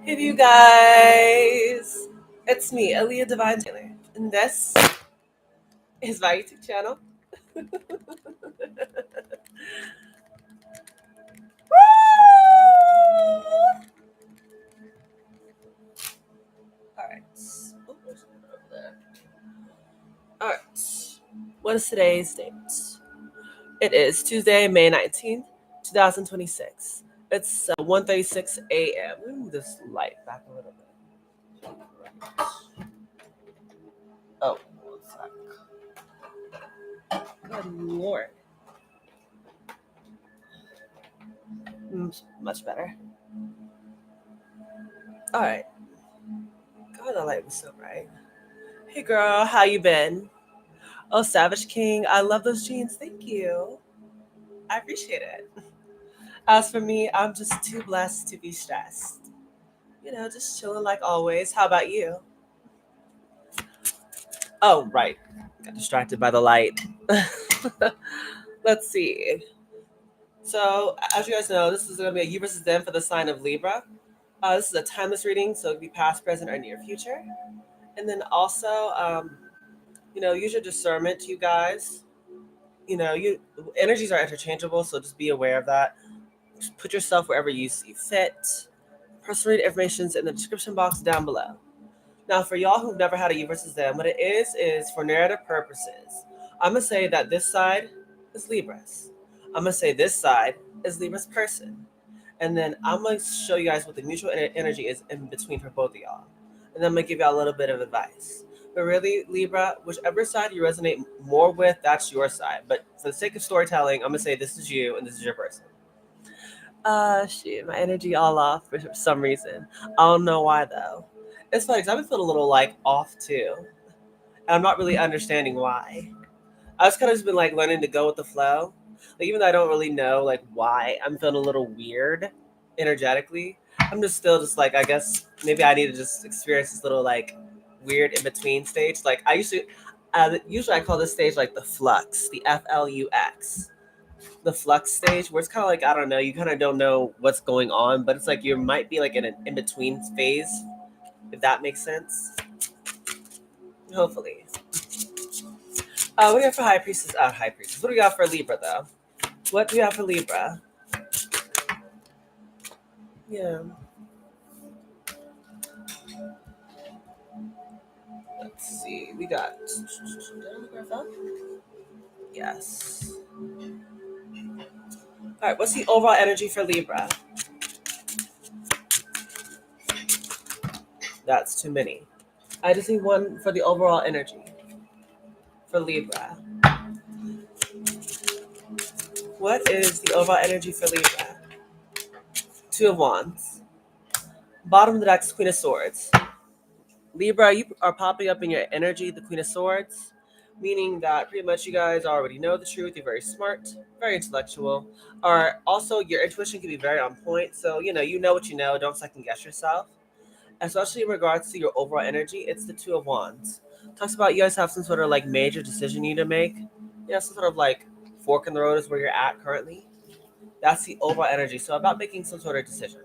Hey, you guys! It's me, Aaliyah Divine Taylor, and this is my YouTube channel. Alright. Oh, there's another over there. Alright. What is today's date? It is Tuesday, May 19th, 2026. It's 1:36 a.m. Let me move this light back a little bit. Oh, one sec. Good lord. Much better. Alright. God, the light was so bright. Hey girl, how you been? Oh, Savage King, I love those jeans. Thank you. I appreciate it. As for me, I'm just too blessed to be stressed. Just chilling like always. How about you? Oh, right. Got distracted by the light. Let's see. So, as you guys know, this is going to be a you versus them for the sign of Libra. This is a timeless reading, so it could be past, present, or near future. And then also, use your discernment, you guys. You energies are interchangeable, so just be aware of that. Just put yourself wherever you see fit. Personal information is in the description box down below. Now, for y'all who've never had a you versus them, what it is for narrative purposes, I'm gonna say that this side is Libra's. I'm gonna say this side is Libra's person, and then I'm gonna show you guys what the mutual energy is in between for both of y'all, and then I'm gonna give y'all a little bit of advice. But really, Libra, whichever side you resonate more with, that's your side. But for the sake of storytelling, I'm gonna say this is you and this is your person. Shit, my energy all off for some reason. I don't know why though. It's funny because I've been feeling a little like off too. And I'm not really understanding why. I was kind of just been like learning to go with the flow. Like even though I don't really know like why I'm feeling a little weird energetically, I'm just still just like I guess maybe I need to just experience this little like weird in between stage. Like usually I call this stage like the flux, the FLUX, the flux stage, where it's kind of like I don't know, you kind of don't know what's going on, but it's like you might be like in an in between phase, if that makes sense. Hopefully. What do we got for high priestess? High priestess. What do we got for Libra though? What do we have for Libra? Yeah. Let's see. We got. Did I look our phone? Yes. All right. What's the overall energy for Libra? That's too many. I just need one for the overall energy for Libra. What is the overall energy for Libra? Two of Wands. Bottom of the deck is Queen of Swords. Libra, you are popping up in your energy, the Queen of Swords, meaning that pretty much you guys already know the truth. You're very smart, very intellectual. Or also your intuition can be very on point. So you know what you know. Don't second guess yourself. Especially in regards to your overall energy, it's the Two of Wands. Talks about you guys have some sort of like major decision you need to make. Some sort of like fork in the road is where you're at currently. That's the overall energy. So about making some sort of decision.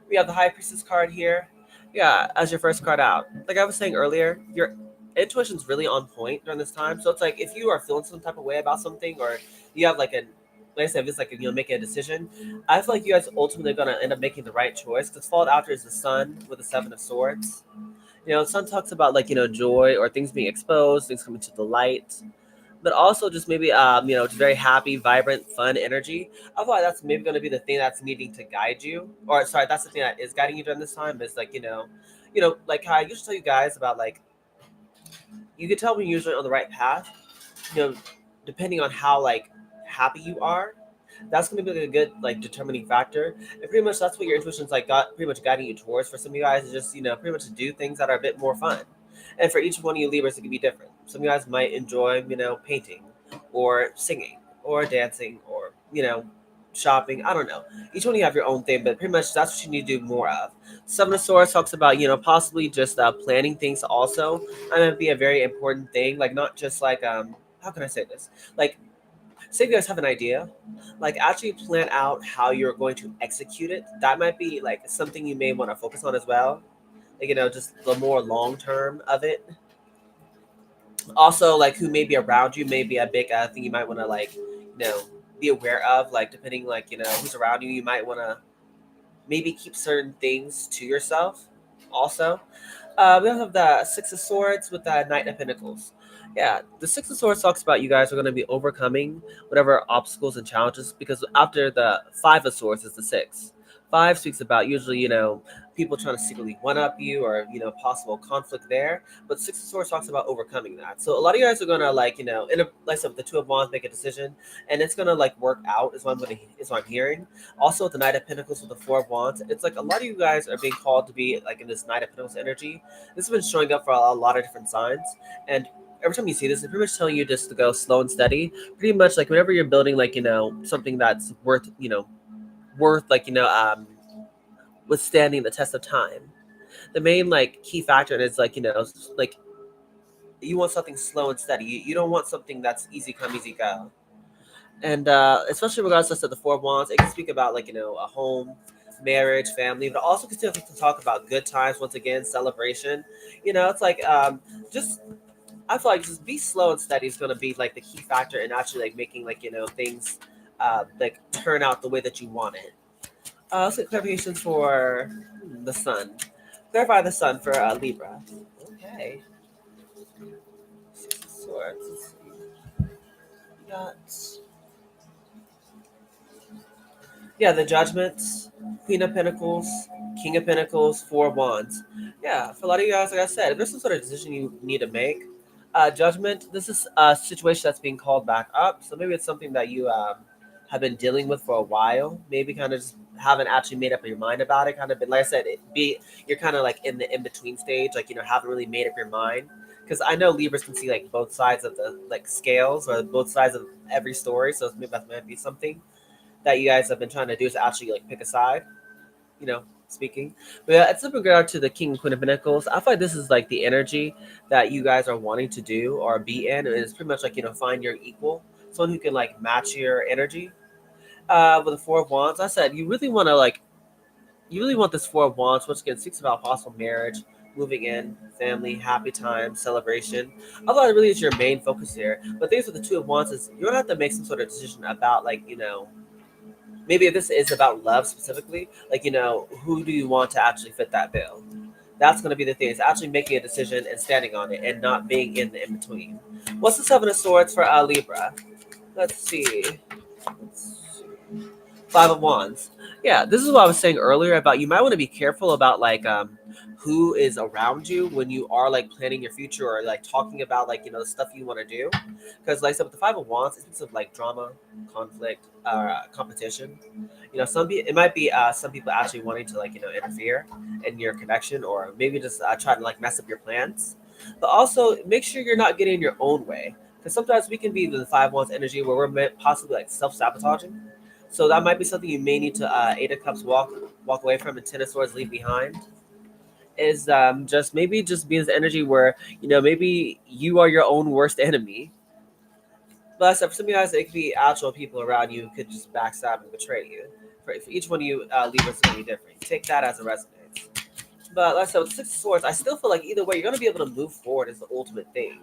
We have the High Priestess card here. Yeah, as your first card out. Like I was saying earlier, your intuition's really on point during this time. So it's like if you are feeling some type of way about something, or you have like like I said, if it's like making a decision, I feel like you guys ultimately gonna end up making the right choice. Because fall after is the Sun with the Seven of Swords. Sun talks about like joy or things being exposed, things coming to the light, but also just maybe it's very happy, vibrant, fun energy. I feel like that's maybe going to be the thing that's needing to guide you, or sorry, that's the thing that is guiding you during this time. Is like like how I used to tell you guys about like you can tell when you're usually on the right path. You know, depending on how like happy you are, that's going to be like a good like determining factor. And pretty much that's what your intuition's like got pretty much guiding you towards. For some of you guys, is just pretty much to do things that are a bit more fun. And for each one of you Libras, it can be different. Some of you guys might enjoy, painting or singing or dancing or, shopping. I don't know. Each one of you have your own thing, but pretty much that's what you need to do more of. Seven of Swords talks about, possibly just planning things also. And that'd be a very important thing. Like, not just like, how can I say this? Like, say if you guys have an idea, like actually plan out how you're going to execute it. That might be like something you may want to focus on as well. Like, just the more long term of it. Also, like who may be around you may be a big thing you might want to like, be aware of. Like depending like who's around you, you might want to maybe keep certain things to yourself. Also, we also have the Six of Swords with the Knight of Pentacles. Yeah, the Six of Swords talks about you guys are going to be overcoming whatever obstacles and challenges because after the Five of Swords is the Six. Five speaks about usually, people trying to secretly one up you or, possible conflict there. But Six of Swords talks about overcoming that. So a lot of you guys are going to like, like I said, with the Two of Wands, make a decision and it's going to like work out is what I'm hearing. Also, with the Knight of Pentacles with the Four of Wands, it's like a lot of you guys are being called to be like in this Knight of Pentacles energy. This has been showing up for a lot of different signs, and every time you see this, it's pretty much telling you just to go slow and steady. Pretty much like whenever you're building like something that's worth like withstanding the test of time. The main like key factor is like like you want something slow and steady. You don't want something that's easy come easy go. And especially regardless of the Four of Wands, it can speak about like a home, marriage, family, but also continue to talk about good times once again, celebration. It's like just I feel like just be slow and steady is going to be like the key factor in actually like making like things like turn out the way that you want it. Let's get clarifications for the sun. Clarify the sun for Libra. Okay. Six of Swords. Let's see. We got the Judgments, Queen of Pentacles, King of Pentacles, Four of Wands. Yeah, for a lot of you guys, like I said, if there's some sort of decision you need to make, Judgment, this is a situation that's being called back up. So maybe it's something that you have been dealing with for a while. Maybe kind of just haven't actually made up your mind about it. Kind of been, like I said, you're kind of like in the in between stage, like haven't really made up your mind. Because I know Libras can see like both sides of the like scales or both sides of every story. So maybe that might be something that you guys have been trying to do is actually like pick a side, speaking. But yeah, it's in regard to the King and Queen of Pentacles. I feel like this is like the energy that you guys are wanting to do or be in. It's pretty much like, find your equal, someone who can like match your energy. With the Four of Wands, I said you really want this Four of Wands, which again speaks about possible marriage, moving in, family, happy time, celebration. Although it really is your main focus here. But things with the Two of Wands is you're gonna have to make some sort of decision about like, maybe if this is about love specifically, like who do you want to actually fit that bill? That's going to be the thing. It's actually making a decision and standing on it, and not being in the in between. What's the Seven of Swords for Libra? Let's see. Let's see. Five of Wands. Yeah, this is what I was saying earlier about you might want to be careful about like who is around you when you are like planning your future or like talking about like the stuff you want to do. Because like I said, with the Five of Wands, it's of like drama, conflict, competition. It might be some people actually wanting to like interfere in your connection or maybe just try to like mess up your plans. But also make sure you're not getting in your own way because sometimes we can be the Five Wands energy where we're possibly like self-sabotaging. So that might be something you may need to Eight of Cups walk away from and Ten of Swords leave behind. Is just maybe just be this energy where maybe you are your own worst enemy. But for some of you guys, it could be actual people around you who could just backstab and betray you. For each one of you, Libras is going to be different. Take that as it resonates. But like I said, with Six of Swords, I still feel like either way, you're going to be able to move forward is the ultimate thing.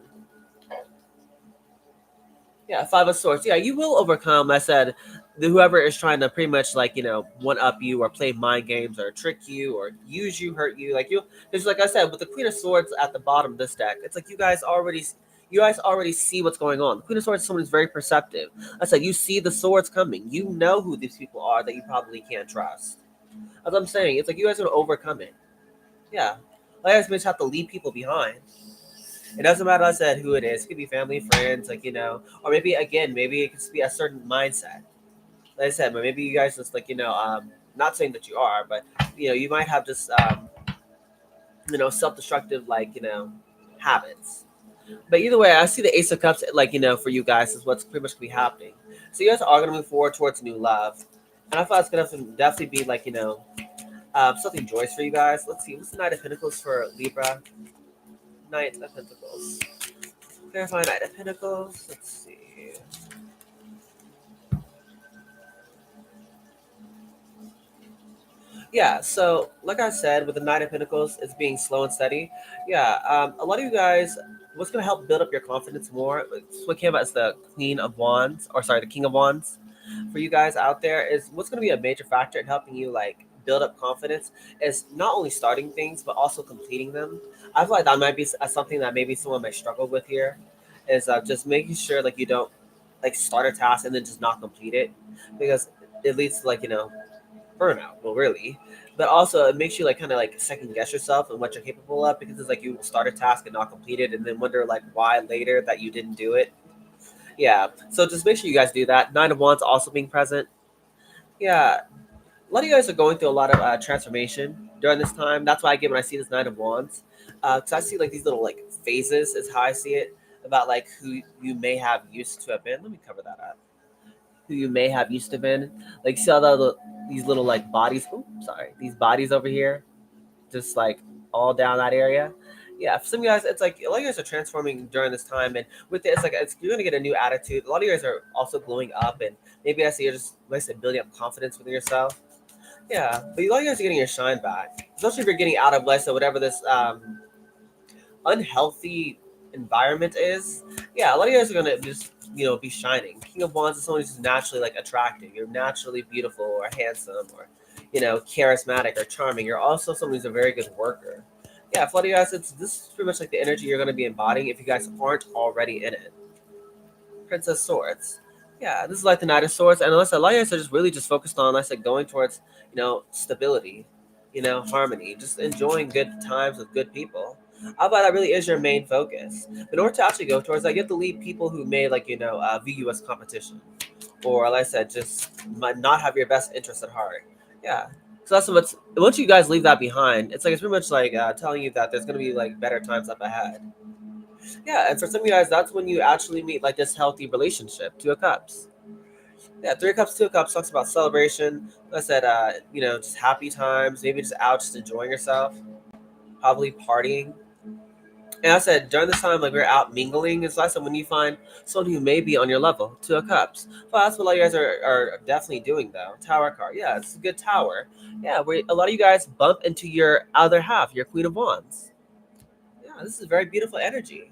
Yeah, Five of Swords. Yeah, you will overcome. I said, whoever is trying to pretty much like one up you or play mind games or trick you or use you, hurt you. Like there's like I said with the Queen of Swords at the bottom of this deck. It's like you guys already see what's going on. The Queen of Swords is someone who's very perceptive. I said you see the swords coming. You know who these people are that you probably can't trust. As I'm saying, it's like you guys are gonna overcome it. Yeah, like I just have to leave people behind. It doesn't matter, I said, who it is. It could be family, friends, like, or maybe, again, maybe it could be a certain mindset. Like I said, but maybe you guys just, like, not saying that you are, but, you might have just, self-destructive, like, habits. But either way, I see the Ace of Cups, like, for you guys is what's pretty much going to be happening. So you guys are going to move forward towards new love. And I thought it's going to definitely be, like, something joyous for you guys. Let's see. What's the Knight of Pentacles for Libra? Knight of Pentacles. Verify Knight of Pentacles. Let's see. Yeah, so like I said, with the Knight of Pentacles, it's being slow and steady. Yeah, a lot of you guys, what's going to help build up your confidence more, what came out as the Queen of Wands, or sorry, the King of Wands, for you guys out there, is what's going to be a major factor in helping you like build up confidence is not only starting things, but also completing them. I feel like that might be something that maybe someone might struggle with here, is just making sure like you don't like start a task and then just not complete it, because it leads to like, burnout. Well, really, but also it makes you like kind of like second guess yourself and what you're capable of, because it's like you will start a task and not complete it, and then wonder like why later that you didn't do it. Yeah, so just make sure you guys do that. Nine of Wands also being present. Yeah, a lot of you guys are going through a lot of transformation during this time. That's why I get when I see this Nine of Wands, because I see like these little like phases is how I see it, about like who you may have used to have been. Let me cover that up. Who you may have used to been. Like see all these little like bodies. Oh, sorry, these bodies over here, just like all down that area. Yeah, for some of you guys, it's like a lot of you guys are transforming during this time, and with it, it's like you're gonna get a new attitude. A lot of you guys are also glowing up, and maybe I see you're just like I said, building up confidence within yourself. Yeah, but a lot of you guys are getting your shine back, especially if you're getting out of, let's say, whatever this unhealthy environment is. Yeah, a lot of you guys are gonna just be shining. King of Wands is someone who's naturally like attractive. You're naturally beautiful or handsome or charismatic or charming. You're also someone who's a very good worker. Yeah, for a lot of you guys, this is pretty much like the energy you're gonna be embodying if you guys aren't already in it. Princess Swords. Yeah, this is like the Knight of Swords, and unless a lot of you guys are just really just focused on, like I said, going towards stability, harmony, just enjoying good times with good people. I thought that really is your main focus. In order to actually go towards that, you have to leave people who may like view you as competition, or like I said, just might not have your best interest at heart. Yeah. So that's what's once you guys leave that behind, it's pretty much like telling you that there's gonna be like better times up ahead. Yeah, and for some of you guys, that's when you actually meet like this healthy relationship. Two of Cups. Yeah, Three of Cups, Two of Cups talks about celebration. Like I said, just happy times, maybe just out, just enjoying yourself, probably partying. And I said during this time, like we're out mingling, it's like when you find someone who may be on your level. Two of Cups. Well, that's what a lot of you guys are definitely doing though. Tower card. Yeah, it's a good tower. Yeah, where a lot of you guys bump into your other half, your Queen of Wands. Yeah, this is very beautiful energy.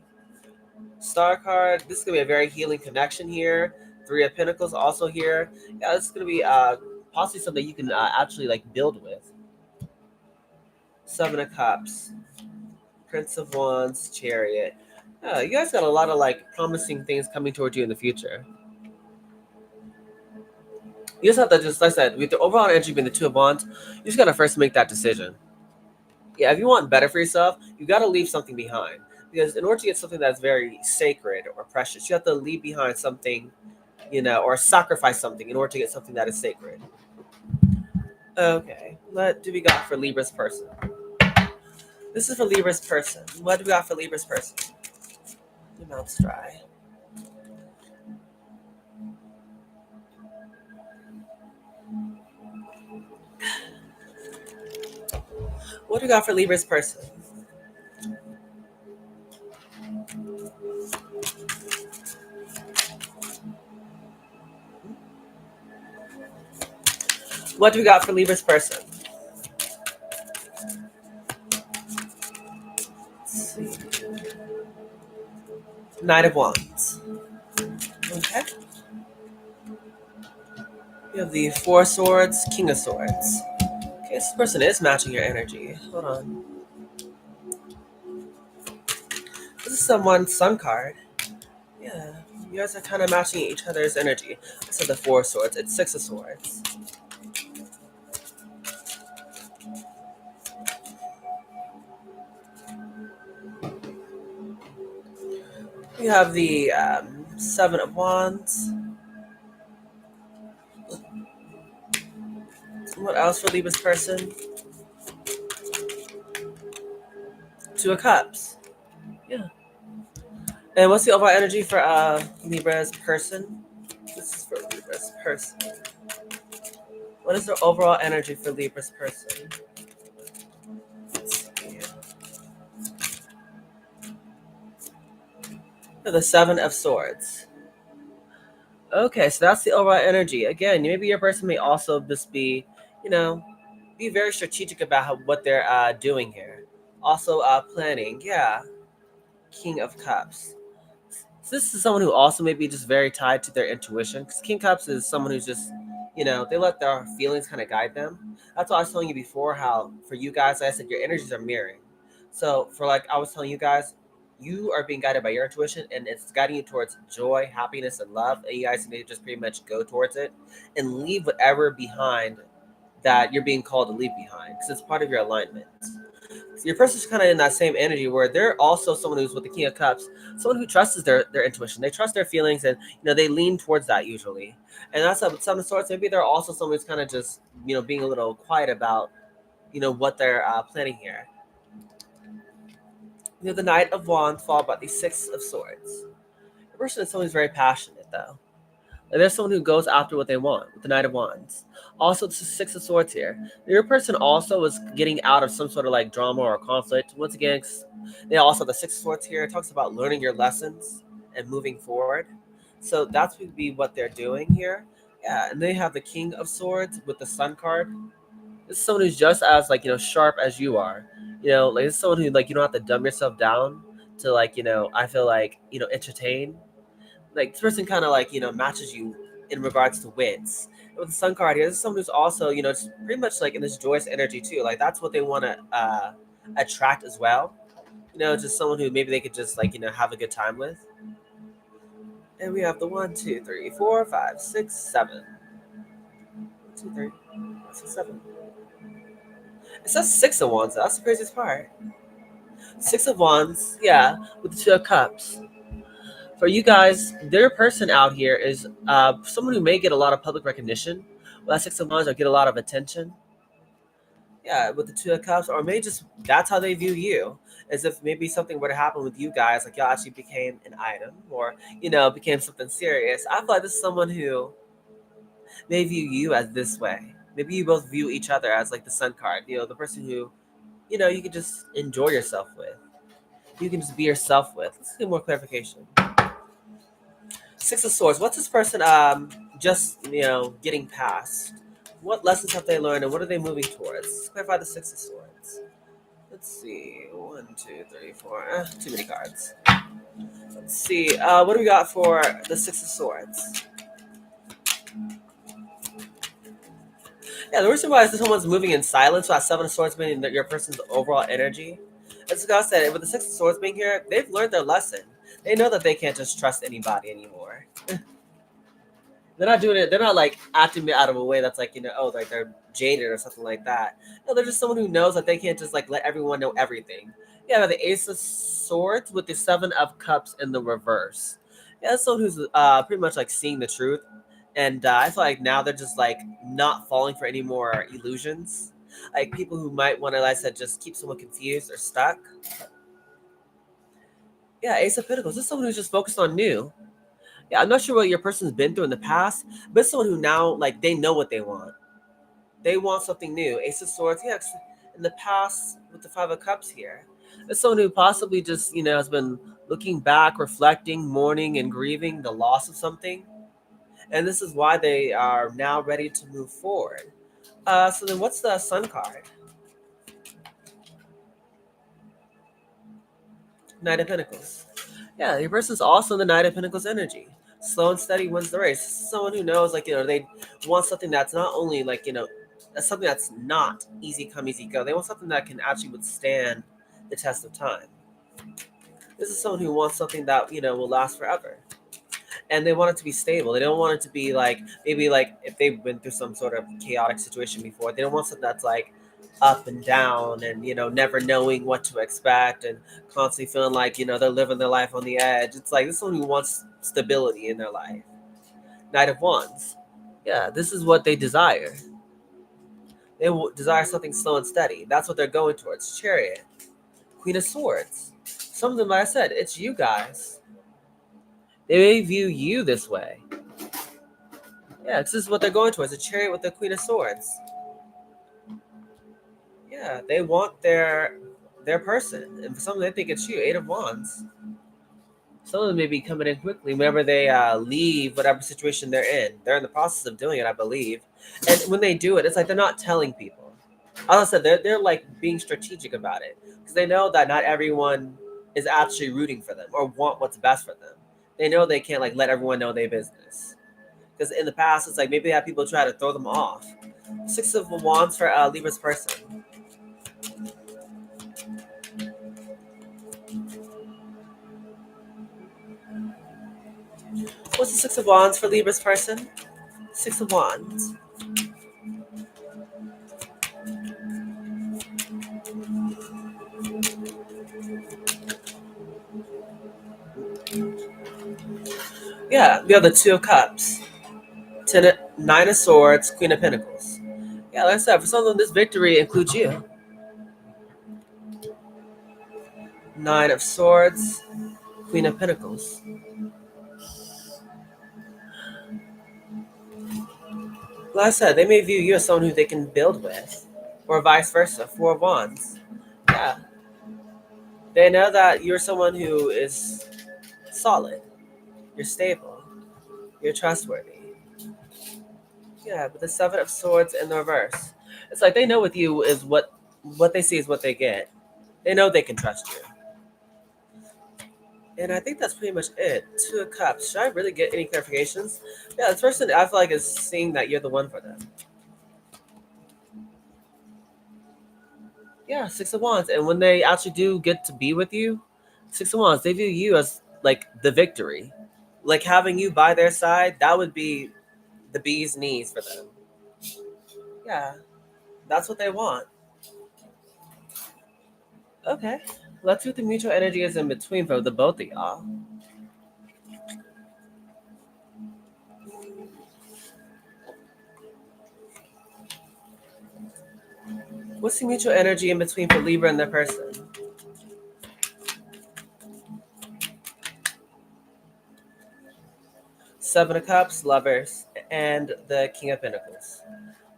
Star card. This is gonna be a very healing connection here. Three of Pentacles also here. Yeah, this is gonna be possibly something you can actually like build with. Seven of Cups, Prince of Wands, Chariot. Yeah, you guys got a lot of like promising things coming towards you in the future. You just have to just, like I said, with the overall energy being the Two of Wands, you just gotta first make that decision. Yeah, if you want better for yourself, you gotta leave something behind. Because in order to get something that's very sacred or precious, you have to leave behind something or sacrifice something in order to get something that is sacred. Okay, what do we got for Libra's person? This is for Libra's person. What do we got for Libra's person? Your mouth's dry. What do we got for Libra's person? What do we got for Libra's person? Let's see. Knight of Wands. Okay. We have the Four of Swords, King of Swords. Okay, this person is matching your energy. Hold on. This is someone's Sun card. Yeah, you guys are kind of matching each other's energy. I said the Four of Swords. It's Six of Swords. We have the Seven of Wands. What else for Libra's person? Two of Cups. Yeah. And what's the overall energy for Libra's person? This is for Libra's person. What is the overall energy for Libra's person? Let's see. The Seven of Swords. Okay, so that's the overall energy. Again, maybe your person may also just be, you know, be very strategic about what they're doing here. Also, planning. Yeah, King of Cups. So this is someone who also may be just very tied to their intuition. Because King Cups is someone who's just, they let their feelings kind of guide them. That's what I was telling you before. How for you guys, like I said, your energies are mirroring. So for like I was telling you guys, you are being guided by your intuition, and it's guiding you towards joy, happiness, and love. And you guys need to just pretty much go towards it and leave whatever behind that you're being called to leave behind, because it's part of your alignment. So your person's kind of in that same energy where they're also someone who's with the King of Cups, someone who trusts their intuition. They trust their feelings, and they lean towards that usually. And that's some of sorts. Maybe they're also someone who's kind of just being a little quiet about what they're planning here. The Knight of Wands followed by the Six of Swords. The person is someone who's very passionate though. Like there's someone who goes after what they want with the Knight of Wands. Also, the Six of Swords here. Your person also is getting out of some sort of like drama or conflict. Once again, they also have the Six of Swords here. It talks about learning your lessons and moving forward. So that's would be what they're doing here. Yeah, and they have the King of Swords with the Sun card. This is someone who's just as like sharp as you are. Like this is someone who like you don't have to dumb yourself down to like I feel like entertain. Like this person kind of like matches you in regards to wits. And with the Sun card here, this is someone who's also just pretty much like in this joyous energy too. Like that's what they want to attract as well. Just someone who maybe they could just like have a good time with. And we have the 1, 2, 3, 4, 5, 6, 7. 2, 3, 6, 7. It says Six of Wands. That's the craziest part. Six of Wands, yeah, with the Two of Cups. For you guys, their person out here is someone who may get a lot of public recognition. Well, that Six of Wands or get a lot of attention. Yeah, with the Two of Cups, or maybe just that's how they view you, as if maybe something were to happen with you guys, like y'all actually became an item, or became something serious. I feel like this is someone who may view you as this way. Maybe you both view each other as like the Sun card. The person who you can just enjoy yourself with. You can just be yourself with. Let's get more clarification. Six of Swords. What's this person just getting past? What lessons have they learned, and what are they moving towards? Let's clarify the Six of Swords. Let's see. 1, 2, 3, 4. Too many cards. Let's see. What do we got for the Six of Swords? Yeah, the reason why is that someone's moving in silence. So that Seven of Swords meaning that your person's overall energy. As Scott said, with the Six of Swords being here, they've learned their lesson. They know that they can't just trust anybody anymore. They're not doing it. They're not like acting out of a way that's like like they're jaded or something like that. No, they're just someone who knows that they can't just like let everyone know everything. Yeah, the Ace of Swords with the Seven of Cups in the reverse. Yeah, that's someone who's pretty much like seeing the truth, and I feel like now they're just like not falling for any more illusions. Like people who might want to, like I said, just keep someone confused or stuck. Yeah, Ace of Pentacles. This is someone who's just focused on new. Yeah, I'm not sure what your person's been through in the past, but it's someone who now, like, they know what they want. They want something new. Ace of Swords, yeah, in the past with the Five of Cups here. It's someone who possibly just, has been looking back, reflecting, mourning, and grieving the loss of something. And this is why they are now ready to move forward. So then what's the Sun card? Knight of Pentacles. Yeah, your person's also in the Knight of Pentacles energy. Slow and steady wins the race. Someone who knows, like, they want something that's not only, like, that's something that's not easy come, easy go. They want something that can actually withstand the test of time. This is someone who wants something that, will last forever. And they want it to be stable. They don't want it to be, like, maybe, like, if they've been through some sort of chaotic situation before, they don't want something that's, like, up and down and never knowing what to expect and constantly feeling like they're living their life on the edge. It's like this is someone who wants stability in their life. Knight of Wands, yeah, this is what they desire. They desire something slow and steady. That's what they're going towards. Chariot, Queen of Swords. Some of them, like I said, it's you guys. They may view you this way. Yeah, this is what they're going towards. A Chariot with the Queen of Swords. Yeah, they want their person, and for some of them, they think it's you. Eight of Wands. Some of them may be coming in quickly whenever they leave whatever situation they're in. They're in the process of doing it, I believe. And when they do it, it's like they're not telling people. As I said, they're like being strategic about it because they know that not everyone is actually rooting for them or want what's best for them. They know they can't like let everyone know their business because in the past it's like maybe they have people try to throw them off. Six of Wands for Libra's person. What's the Six of Wands for Libra's person? Six of Wands. Yeah, we have the Two of Cups, Nine of Swords, Queen of Pentacles. Yeah, like I said, for some of them, this victory includes you. Nine of Swords, Queen of Pentacles. Like I said, they may view you as someone who they can build with, or vice versa. Four of Wands. Yeah, they know that you're someone who is solid, you're stable, you're trustworthy. Yeah, but the Seven of Swords in the reverse. It's like they know with you is what they see is what they get. They know they can trust you. And I think that's pretty much it. Two of Cups. Should I really get any clarifications? Yeah, this person I feel like is seeing that you're the one for them. Yeah, Six of Wands. And when they actually do get to be with you, Six of Wands, they view you as like the victory. Like having you by their side, that would be the bee's knees for them. Yeah, that's what they want. Okay. Let's see what the mutual energy is in between for the both of y'all. What's the mutual energy in between for Libra and their person? Seven of Cups, Lovers, and the King of Pentacles.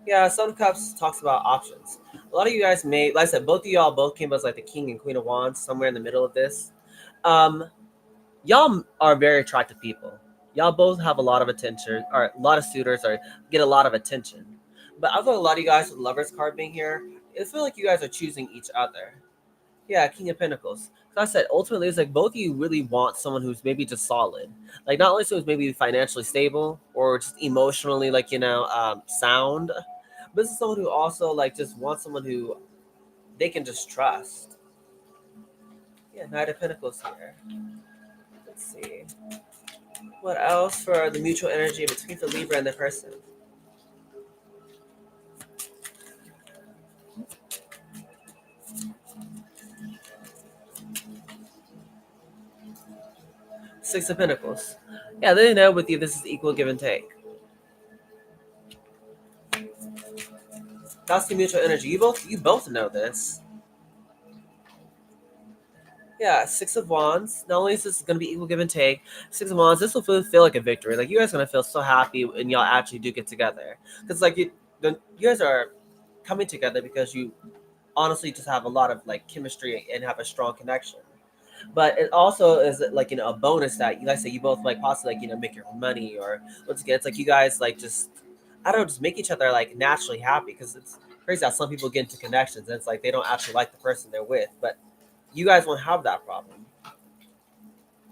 Yeah, Seven of Cups talks about options. A lot of you guys may, like I said, both of y'all both came as like the King and Queen of Wands, somewhere in the middle of this. Um, y'all are very attractive people. Y'all both have a lot of attention, or a lot of suitors, or get a lot of attention. But I feel a lot of you guys with Lovers card being here, it feel like you guys are choosing each other. Yeah, King of Pentacles. Like I said, ultimately, it's like both of you really want someone who's maybe just solid. Like, not only someone who's maybe financially stable or just emotionally, like, sound, but this is someone who also, like, just wants someone who they can just trust. Yeah, Knight of Pentacles here. Let's see. What else for the mutual energy between the Libra and the person? Six of Pentacles. Yeah, they know with you this is equal give and take. That's the mutual energy. You both know this. Yeah, Six of Wands. Not only is this going to be equal give and take, Six of Wands, this will feel like a victory. Like, you guys are going to feel so happy when y'all actually do get together. Because, like, you guys are coming together because you honestly just have a lot of, like, chemistry and have a strong connection. But it also is, like, a bonus that you guys say you both, like, possibly, like, make your own money. Or, once again, it's like you guys, like, just, I don't know, just make each other, like, naturally happy. Because it's crazy how some people get into connections and it's like they don't actually like the person they're with. But you guys won't have that problem.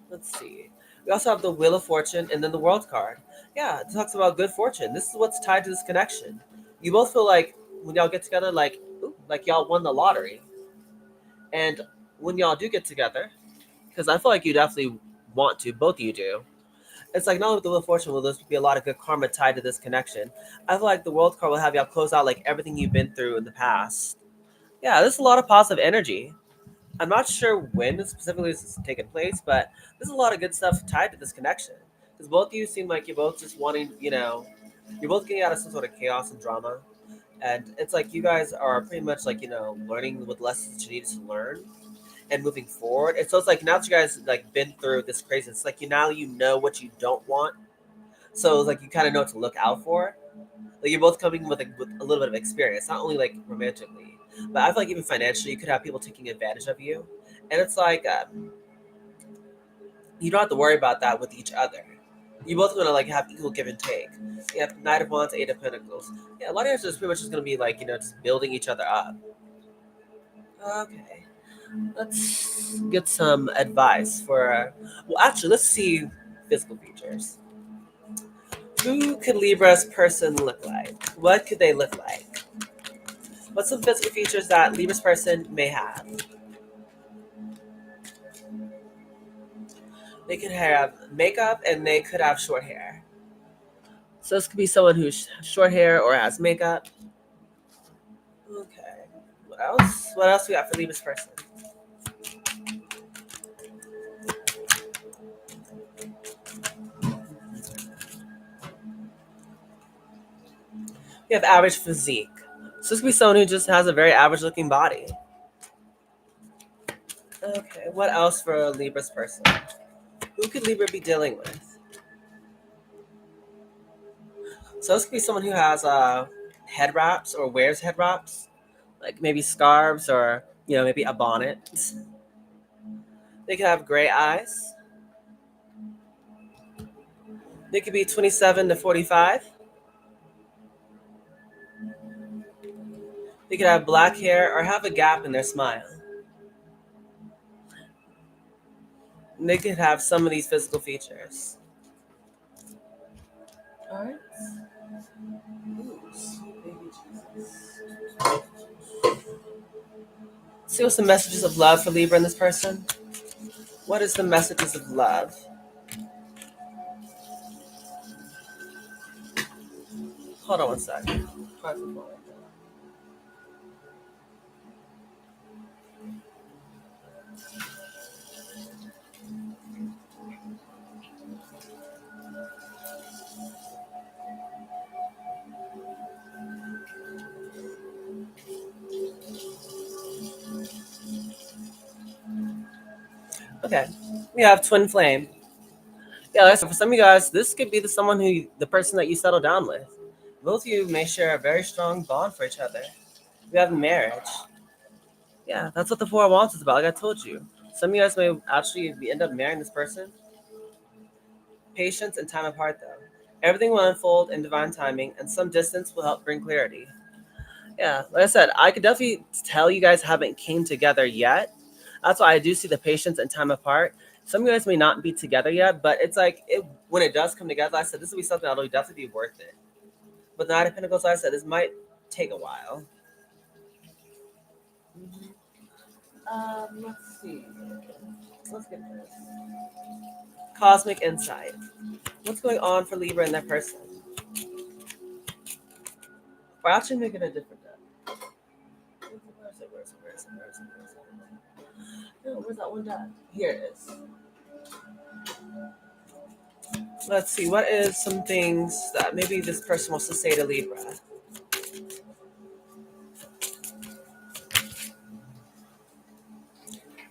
Let's see. We also have the Wheel of Fortune and then the World card. Yeah, it talks about good fortune. This is what's tied to this connection. You both feel like when y'all get together, like, ooh, like y'all won the lottery. And when y'all do get together, because I feel like you definitely want to, both of you do. It's like not only with the Wheel of Fortune will there be a lot of good karma tied to this connection. I feel like the World card will have y'all close out like everything you've been through in the past. Yeah, there's a lot of positive energy. I'm not sure when specifically this is taking place, but there's a lot of good stuff tied to this connection. Because both of you seem like you're both just wanting, you're both getting out of some sort of chaos and drama. And it's like you guys are pretty much like, learning what lessons that you need to learn and moving forward. And so it's like now that you guys like been through this crazy, it's like now you know what you don't want. So it's like you kind of know what to look out for. Like you're both coming with a little bit of experience, not only like romantically, but I feel like even financially, you could have people taking advantage of you, and it's like you don't have to worry about that with each other. You both gonna like have equal give and take. You have Knight of Wands, Eight of Pentacles. Yeah, a lot of yours is pretty much just gonna be like just building each other up. Okay, let's get some advice for. Well, actually, let's see physical features. Who could Libra's person look like? What could they look like? What's some physical features that Libra's person may have? They could have makeup and they could have short hair. So this could be someone who's short hair or has makeup. Okay. What else? What else we got for Libra's person? We have average physique. So this could be someone who just has a very average looking body. Okay. What else for a Libra's person? Who could Libra be dealing with? So this could be someone who has head wraps or wears head wraps, like maybe scarves or maybe a bonnet. They could have gray eyes. They could be 27 to 45. They could have black hair or have a gap in their smile. And they could have some of these physical features. All right. See what's the messages of love for Libra in this person? What is the messages of love? Hold on one second. Okay. We have twin flame. Yeah, like I said, for some of you guys, this could be the person that you settle down with. Both of you may share a very strong bond for each other. We have marriage. Yeah, that's what the Four of Wands is about. Like I told you, some of you guys may actually end up marrying this person. Patience and time apart, though. Everything will unfold in divine timing, and some distance will help bring clarity. Yeah, like I said, I could definitely tell you guys haven't came together yet. That's why I do see the patience and time apart. Some of you guys may not be together yet, but it's like when it does come together. Like I said, this will be something that'll definitely be worth it. But the Knight of Pentacles, like I said, this might take a while. Let's see. Let's get this. Cosmic insight. What's going on for Libra and that person? We're actually making a different deck. No, where's that one deck? Here it is. Let's see. What is some things that maybe this person wants to say to Libra?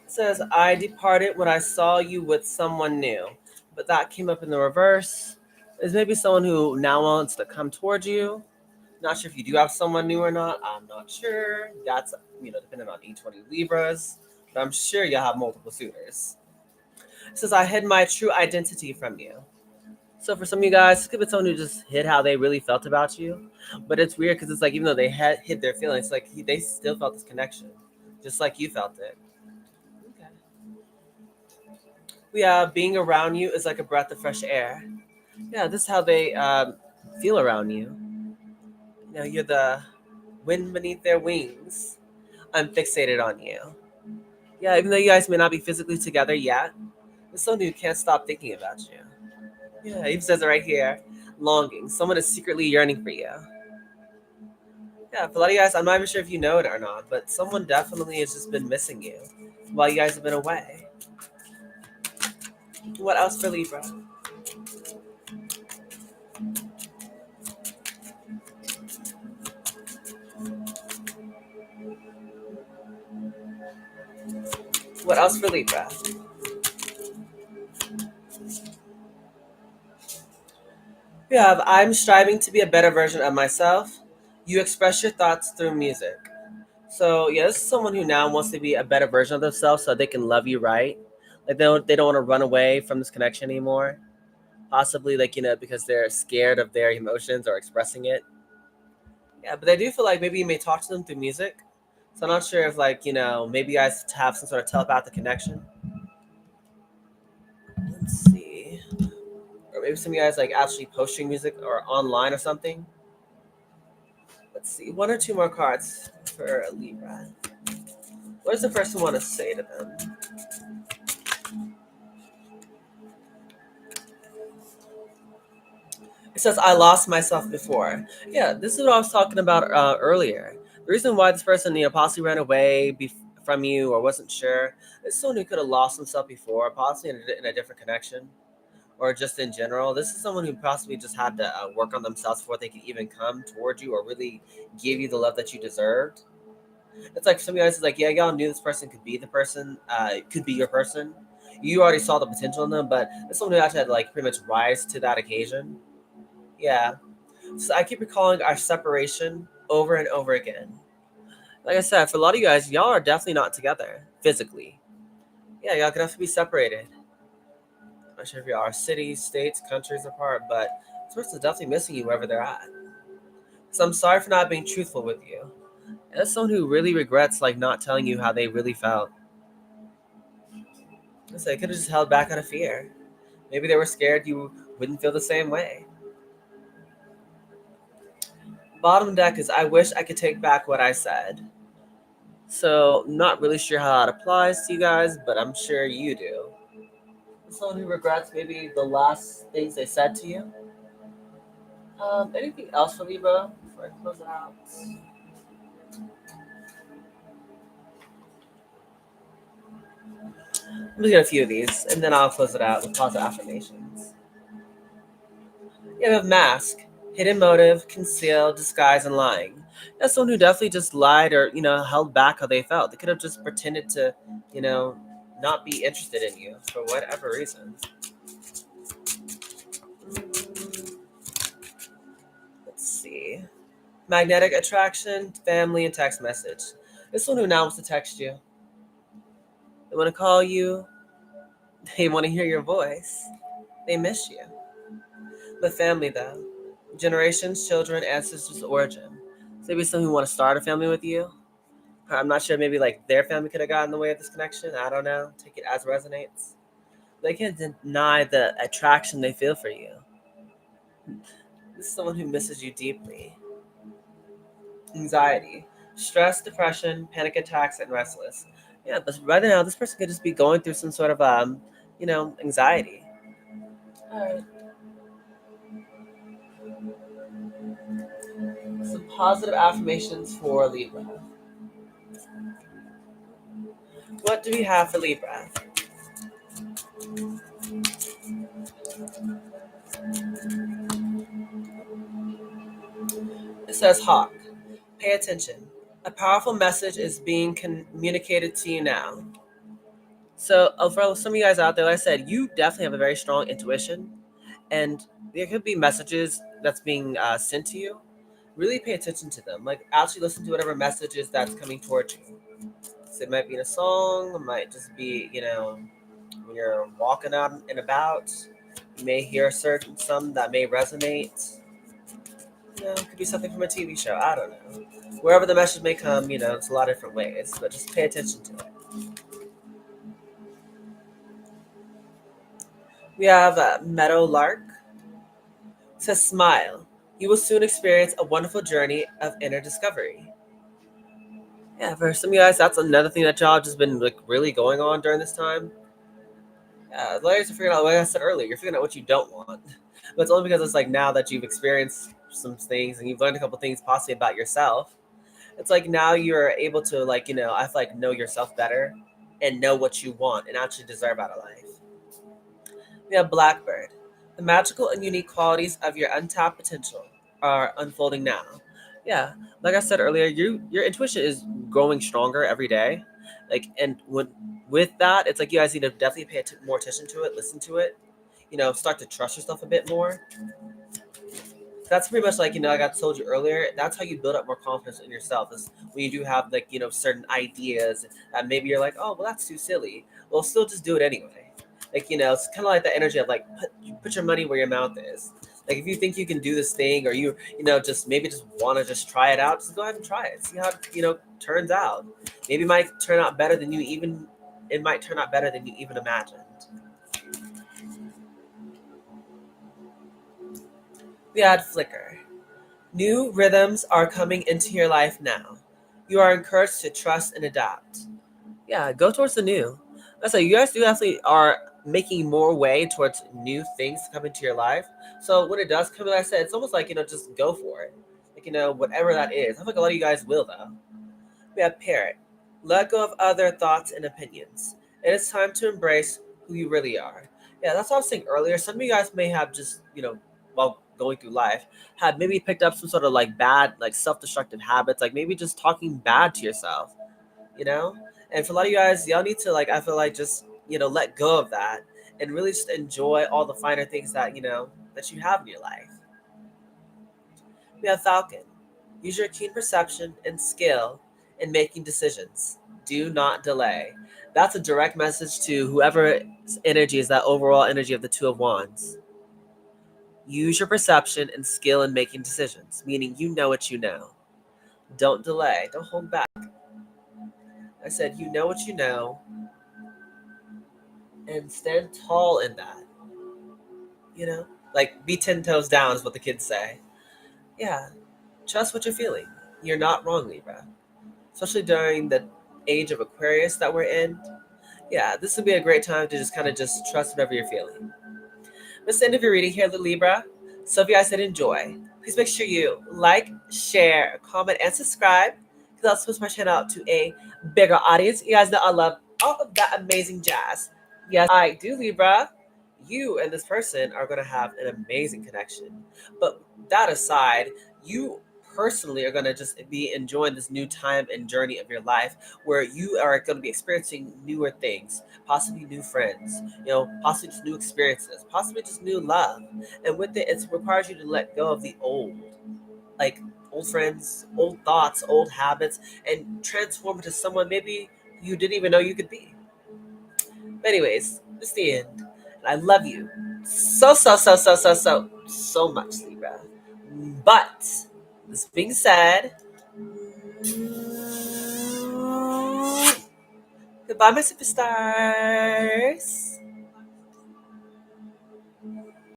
It says, I departed when I saw you with someone new. But that came up in the reverse. Is maybe someone who now wants to come towards you. Not sure if you do have someone new or not. I'm not sure. That's depending on each one of you Libras. But I'm sure you'll have multiple suitors. It says, I hid my true identity from you. So for some of you guys, it could be someone who just hid how they really felt about you. But it's weird because it's like even though they hid their feelings, like they still felt this connection, just like you felt it. Okay. We have being around you is like a breath of fresh air. Yeah, this is how they feel around you. You're the wind beneath their wings. I'm fixated on you. Yeah, even though you guys may not be physically together yet, there's someone who can't stop thinking about you. Yeah, he says it right here. Longing. Someone is secretly yearning for you. Yeah, for a lot of you guys, I'm not even sure if you know it or not, but someone definitely has just been missing you while you guys have been away. What else for Libra? What else for Libra? We have I'm striving to be a better version of myself. You express your thoughts through music. So yeah, this is someone who now wants to be a better version of themselves so they can love you right. Like they don't want to run away from this connection anymore. possibly like because they're scared of their emotions or expressing it. Yeah, but I do feel like maybe you may talk to them through music. So I'm not sure if like maybe you guys have some sort of telepathic connection. Let's see, or maybe some of you guys like actually posting music or online or something. Let's see, one or two more cards for Libra. What does the person want to say to them? It says, I lost myself before. Yeah, this is what I was talking about earlier. The reason why this person, possibly ran away from you or wasn't sure is someone who could have lost himself before, possibly in a different connection or just in general. This is someone who possibly just had to work on themselves before they could even come towards you or really give you the love that you deserved. It's like some guys is like, yeah, y'all knew this person could be the person, could be your person. You already saw the potential in them, but it's someone who actually had to like pretty much rise to that occasion. Yeah. So I keep recalling our separation over and over again. Like I said, for a lot of you guys, y'all are definitely not together physically. Yeah, y'all could have to be separated. I'm not sure if you are cities, states, countries apart, but this person's definitely missing you wherever they're at. So I'm sorry for not being truthful with you. And that's someone who really regrets like not telling you how they really felt. So they could have just held back out of fear. Maybe they were scared you wouldn't feel the same way. Bottom deck is I wish I could take back what I said. So not really sure how that applies to you guys, but I'm sure you do. Someone who regrets maybe the last things they said to you. Anything else for Libra before I close it out? Let me get a few of these, and then I'll close it out with positive affirmations. You have mask, hidden motive, conceal, disguise, and lying. That's someone who definitely just lied or held back how they felt. They could have just pretended to, you know, not be interested in you for whatever reason. Let's see. Magnetic attraction, family, and text message. This one who now wants to text you. They want to call you. They want to hear your voice. They miss you. But family, though. Generations, children, ancestors, origin. So maybe someone who want to start a family with you. I'm not sure. Maybe like their family could have gotten in the way of this connection. I don't know. Take it as resonates. They can't deny the attraction they feel for you. This is someone who misses you deeply. Anxiety, stress, depression, panic attacks, and restless. Yeah, but right now this person could just be going through some sort of anxiety. All right. Some positive affirmations for Libra. What do we have for Libra? It says Hawk. Pay attention. A powerful message is being communicated to you now. So, for some of you guys out there, like I said, you definitely have a very strong intuition, and there could be messages that's being sent to you. Really pay attention to them. Like, actually listen to whatever messages that's coming towards you. So it might be in a song, it might just be, when you're walking out and about. You may hear certain some that may resonate. It could be something from a TV show. I don't know. Wherever the message may come, it's a lot of different ways, but just pay attention to it. We have Meadow Lark. It says, smile. You will soon experience a wonderful journey of inner discovery. Yeah, for some of you guys, that's another thing that y'all just been like really going on during this time. Lawyers are figuring out, like I said earlier, you're figuring out what you don't want. But it's only because it's like now that you've experienced some things and you've learned a couple things possibly about yourself. It's like now you're able to I feel like know yourself better and know what you want and actually deserve out of life. We have Blackbird. The magical and unique qualities of your untapped potential are unfolding now. Yeah, like I said earlier, your intuition is growing stronger every day. And with that, it's like you guys need to definitely pay more attention to it, listen to it. Start to trust yourself a bit more. That's pretty much like I told you earlier. That's how you build up more confidence in yourself. Is when you do have certain ideas that maybe you're like, oh well, that's too silly. Well, still just do it anyway. Like, it's kind of like the energy of like put your money where your mouth is. Like if you think you can do this thing, or just maybe just want to just try it out, just go ahead and try it. See how it turns out. Maybe it might turn out better than you even. It might turn out better than you even imagined. We had flicker. New rhythms are coming into your life now. You are encouraged to trust and adapt. Yeah, go towards the new. That's like you guys do actually are making more way towards new things to come into your life. So when it does come, like I said, it's almost like just go for it. Like whatever that is. I feel like a lot of you guys will though. We have parrot. Let go of other thoughts and opinions. It is time to embrace who you really are. Yeah, that's what I was saying earlier. Some of you guys may have just, while going through life, have maybe picked up some sort of like bad, like self-destructive habits, like maybe just talking bad to yourself, you know? And for a lot of you guys, y'all need to like, I feel like just, let go of that and really just enjoy all the finer things that you have in your life. We have Falcon. Use your keen perception and skill in making decisions. Do not delay. That's a direct message to whoever's energy is that overall energy of the Two of Wands. Use your perception and skill in making decisions, meaning you know what you know. Don't delay. Don't hold back. I said you know what you know and stand tall in that. Like be 10 toes down is what the kids say. Yeah, trust what you're feeling. You're not wrong, Libra. Especially during the age of Aquarius that we're in. Yeah, this would be a great time to just kind of just trust whatever you're feeling. That's the end of your reading here, Libra. So if you guys did enjoy, please make sure you like, share, comment, and subscribe, because that puts my channel out to a bigger audience. You guys know I love all of that amazing jazz. Yes, I do, Libra. You and this person are going to have an amazing connection. But that aside, you personally are going to just be enjoying this new time and journey of your life where you are going to be experiencing newer things, possibly new friends, possibly just new experiences, possibly just new love. And with it, it requires you to let go of the old, like old friends, old thoughts, old habits, and transform into someone maybe you didn't even know you could be. But anyways, it's the end. And I love you so much, Libra. But this being said, goodbye, my superstars.